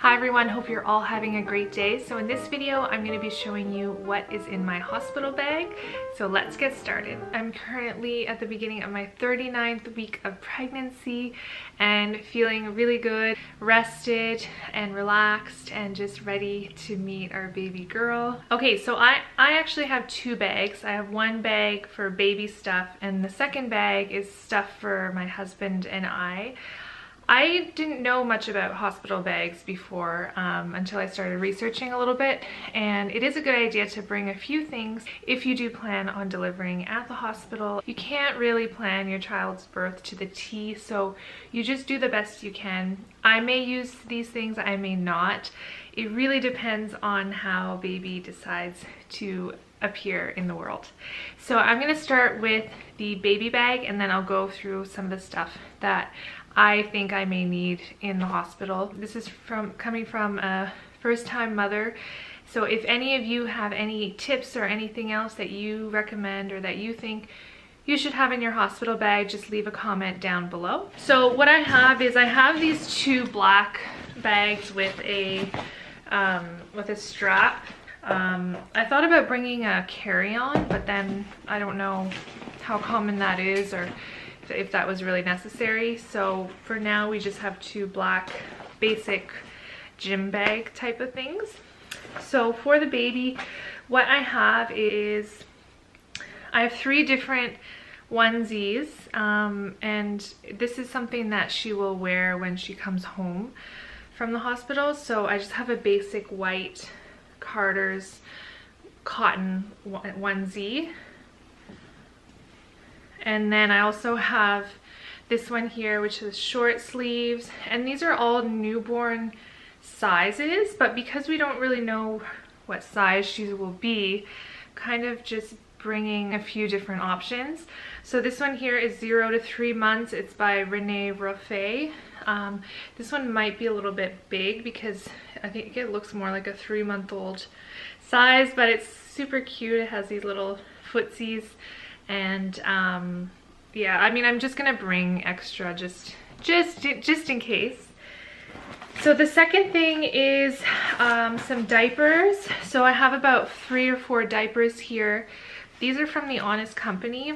Hi everyone, hope you're all having a great day. So in this video, I'm going to be showing you what is in my hospital bag. So let's get started. I'm currently at the beginning of my 39th week of pregnancy and feeling really good, rested and relaxed and just ready to meet our baby girl. Okay, so I actually have two bags. I have one bag for baby stuff and the second bag is stuff for my husband and I didn't know much about hospital bags before until I started researching a little bit, and it is a good idea to bring a few things if you do plan on delivering at the hospital. You can't really plan your child's birth to the T, so you just do the best you can. I may use these things, I may not. It really depends on how baby decides to appear in the world. So I'm going to start with the baby bag and then I'll go through some of the stuff that I think I may need in the hospital. This is coming from a first-time mother. So if any of you have any tips or anything else that you recommend or that you think you should have in your hospital bag, just leave a comment down below. So what I have is I have these two black bags with a strap. I thought about bringing a carry-on, but then I don't know how common that is or if that was really necessary. So for now we just have two black basic gym bag type of things. So for the baby, what I have is I have three different onesies, and this is something that she will wear when she comes home from the hospital. So I just have a basic white Carter's cotton onesie. And then I also have this one here, which is short sleeves. And these are all newborn sizes, but because we don't really know what size she will be, kind of just bringing a few different options. So this one here is 0 to 3 months. It's by Renee Roffé. This one might be a little bit big because I think it looks more like a 3-month-old size, but it's super cute. It has these little footsies. And yeah, I mean, I'm just gonna bring extra just in case. So the second thing is some diapers. So I have about 3 or 4 diapers here. These are from the Honest Company.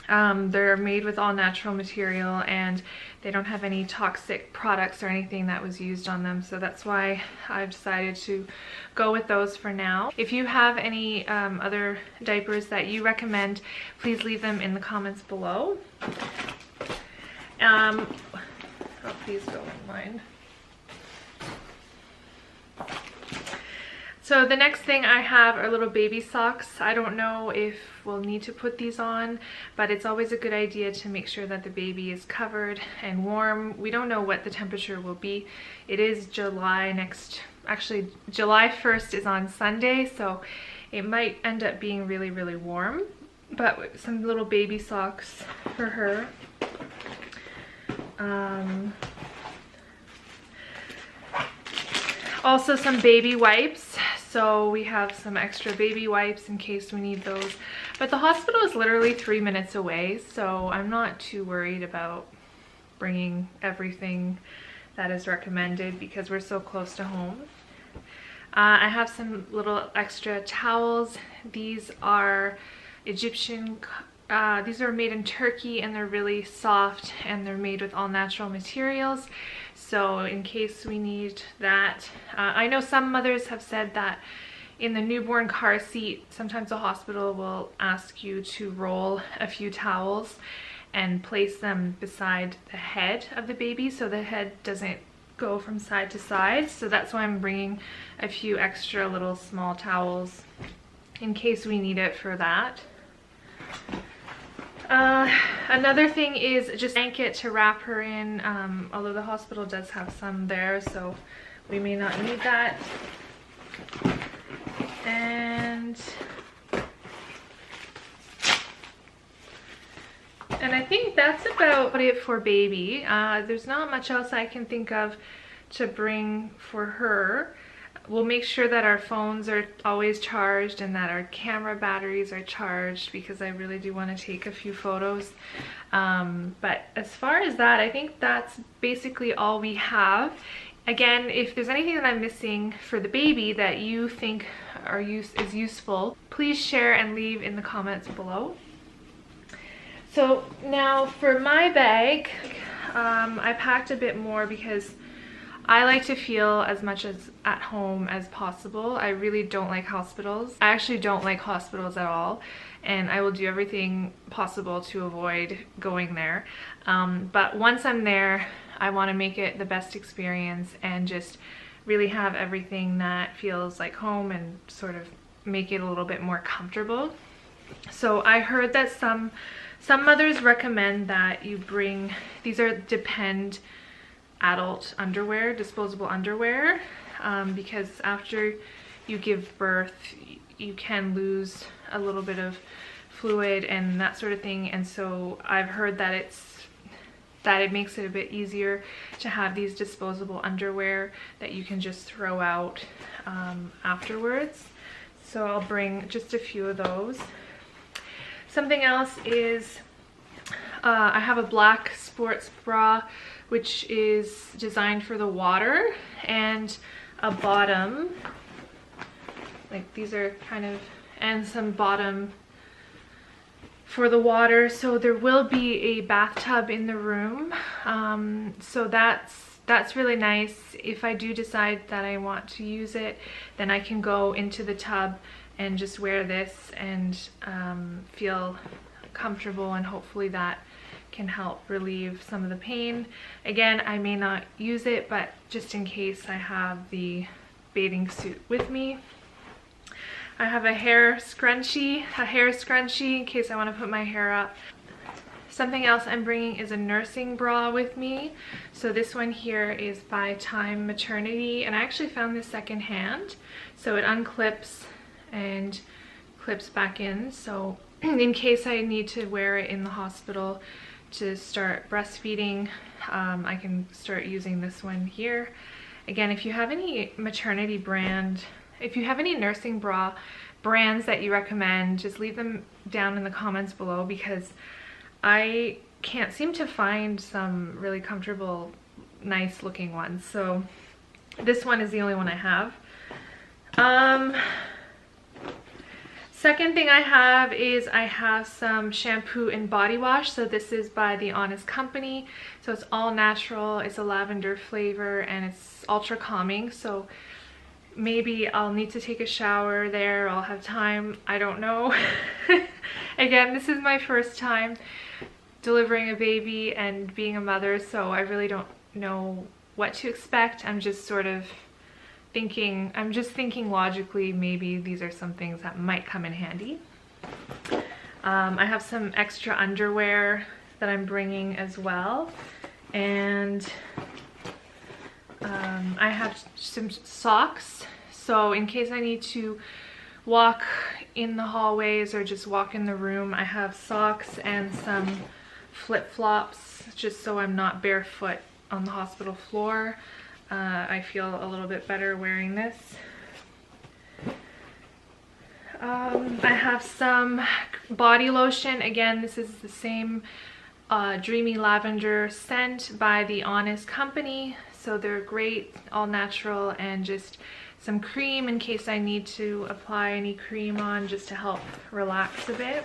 They're made with all natural material and they don't have any toxic products or anything that was used on them, so that's why I've decided to go with those for now. If you have any other diapers that you recommend, please leave them in the comments below. Oh, please don't mind. So the next thing I have are little baby socks. I don't know if we'll need to put these on, but it's always a good idea to make sure that the baby is covered and warm. We don't know what the temperature will be. It is July actually July 1st is on Sunday, so it might end up being really, really warm. But some little baby socks for her. Also some baby wipes. So we have some extra baby wipes in case we need those. But the hospital is literally 3 minutes away, so I'm not too worried about bringing everything that is recommended because we're so close to home. I have some little extra towels. These are Egyptian, these are made in Turkey and they're really soft and they're made with all natural materials. So in case we need that, I know some mothers have said that in the newborn car seat, sometimes the hospital will ask you to roll a few towels and place them beside the head of the baby so the head doesn't go from side to side. So that's why I'm bringing a few extra little small towels in case we need it for that. Another thing is just a blanket to wrap her in, although the hospital does have some there, so we may not need that. And I think that's about it for baby. There's not much else I can think of to bring for her. We'll make sure that our phones are always charged and that our camera batteries are charged because I really do want to take a few photos. But as far as that, I think that's basically all we have. Again, if there's anything that I'm missing for the baby that you think is useful, please share and leave in the comments below. So now for my bag, I packed a bit more because I like to feel as much as at home as possible. I really don't like hospitals. I actually don't like hospitals at all, and I will do everything possible to avoid going there. But once I'm there, I want to make it the best experience and just really have everything that feels like home and sort of make it a little bit more comfortable. So I heard that some mothers recommend that you bring, these are Depend adult underwear, disposable underwear, because after you give birth you can lose a little bit of fluid and that sort of thing, and so I've heard that it makes it a bit easier to have these disposable underwear that you can just throw out afterwards. So I'll bring just a few of those. Something else is I have a black sports bra which is designed for the water, and a bottom, like these are kind of, and some bottom for the water. So there will be a bathtub in the room, so that's really nice. If I do decide that I want to use it, then I can go into the tub and just wear this and feel comfortable, and hopefully that can help relieve some of the pain. Again, I may not use it, but just in case, I have the bathing suit with me. I have a hair scrunchie in case I want to put my hair up. Something else I'm bringing is a nursing bra with me. So this one here is by Time Maternity, and I actually found this secondhand. So it unclips and clips back in, so in case I need to wear it in the hospital to start breastfeeding, I can start using this one here. Again, if you have any maternity brand, if you have any nursing bra brands that you recommend, just leave them down in the comments below, because I can't seem to find some really comfortable, nice looking ones. So this one is the only one I have. Second thing I have is I have some shampoo and body wash. So this is by The Honest Company. So it's all natural, it's a lavender flavor, and it's ultra calming. So maybe I'll need to take a shower there, I'll have time, I don't know. Again, this is my first time delivering a baby and being a mother, so I really don't know what to expect. I'm just thinking logically, maybe these are some things that might come in handy. I have some extra underwear that I'm bringing as well, and I have some socks, so in case I need to walk in the hallways or just walk in the room, I have socks and some flip-flops just so I'm not barefoot on the hospital floor. I feel a little bit better wearing this. I have some body lotion. Again, this is the same Dreamy Lavender scent by The Honest Company. So they're great, all natural, and just some cream in case I need to apply any cream on just to help relax a bit.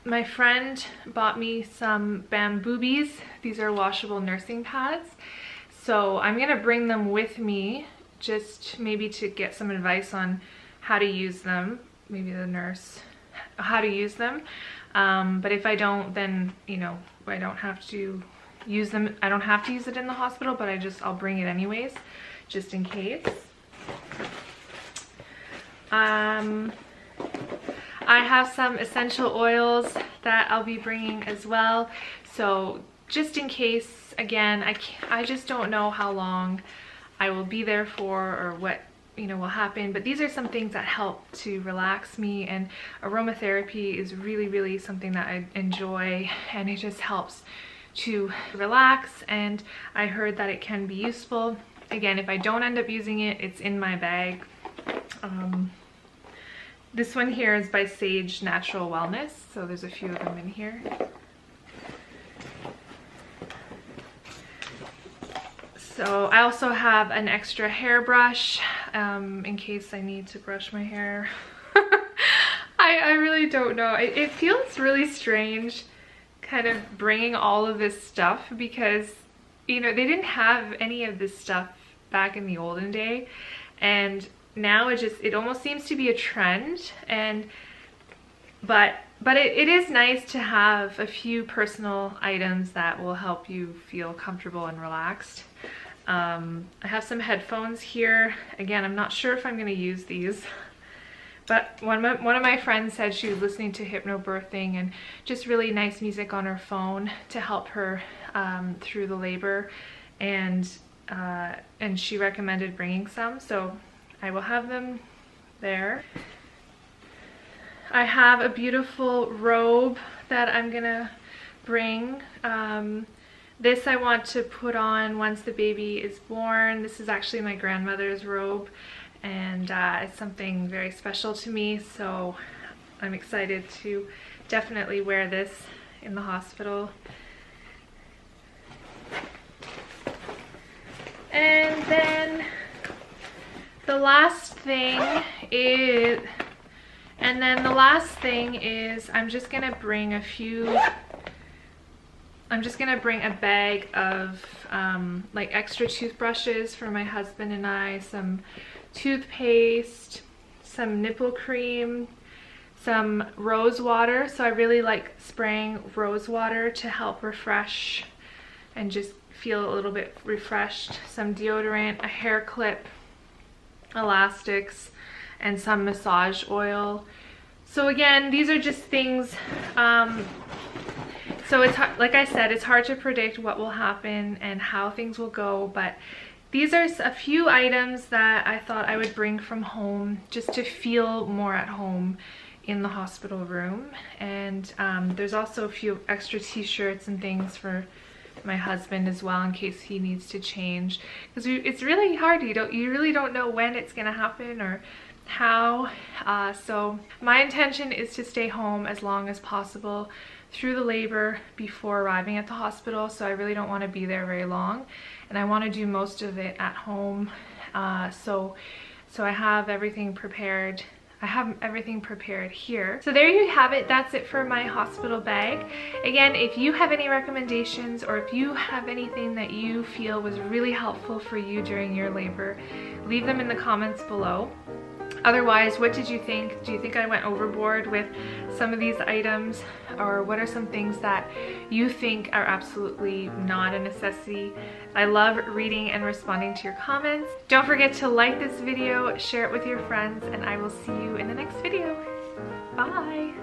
My friend bought me some Bamboobies. These are washable nursing pads. So I'm gonna bring them with me just maybe to get some advice on how to use them. Maybe the nurse, how to use them. But if I don't, then, you know, I don't have to use them. I don't have to use it in the hospital, but I'll bring it anyways, just in case. I have some essential oils that I'll be bringing as well. So just in case, again, I just don't know how long I will be there for or what, you know, will happen. But these are some things that help to relax me, and aromatherapy is really, really something that I enjoy, and it just helps to relax, and I heard that it can be useful. Again, if I don't end up using it, it's in my bag. This one here is by Sage Natural Wellness, so there's a few of them in here. So I also have an extra hairbrush in case I need to brush my hair. I really don't know. It feels really strange kind of bringing all of this stuff because, you know, they didn't have any of this stuff back in the olden day, and now it almost seems to be a trend. And but it is nice to have a few personal items that will help you feel comfortable and relaxed. I have some headphones here. Again, I'm not sure if I'm going to use these, but one of my friends said she was listening to hypnobirthing and just really nice music on her phone to help her through the labor, and she recommended bringing some, so I will have them there. I have a beautiful robe that I'm gonna bring. This I want to put on once the baby is born. This is actually my grandmother's robe, and it's something very special to me, so I'm excited to definitely wear this in the hospital. And then the last thing is, I'm just gonna bring a bag of like extra toothbrushes for my husband and I, some toothpaste, some nipple cream, some rose water. So I really like spraying rose water to help refresh and just feel a little bit refreshed. Some deodorant, a hair clip, elastics, and some massage oil. So again, these are just things, so it's like I said, it's hard to predict what will happen and how things will go, but these are a few items that I thought I would bring from home just to feel more at home in the hospital room. And there's also a few extra t-shirts and things for my husband as well in case he needs to change, because it's really hard. You really don't know when it's gonna happen or how. So my intention is to stay home as long as possible through the labor before arriving at the hospital, so I really don't want to be there very long, and I want to do most of it at home. So I have everything prepared. I have everything prepared here. So there you have it. That's it for my hospital bag. Again, if you have any recommendations or if you have anything that you feel was really helpful for you during your labor, leave them in the comments below. Otherwise, what did you think? Do you think I went overboard with some of these items? Or what are some things that you think are absolutely not a necessity? I love reading and responding to your comments. Don't forget to like this video, share it with your friends, and I will see you in the next video. Bye!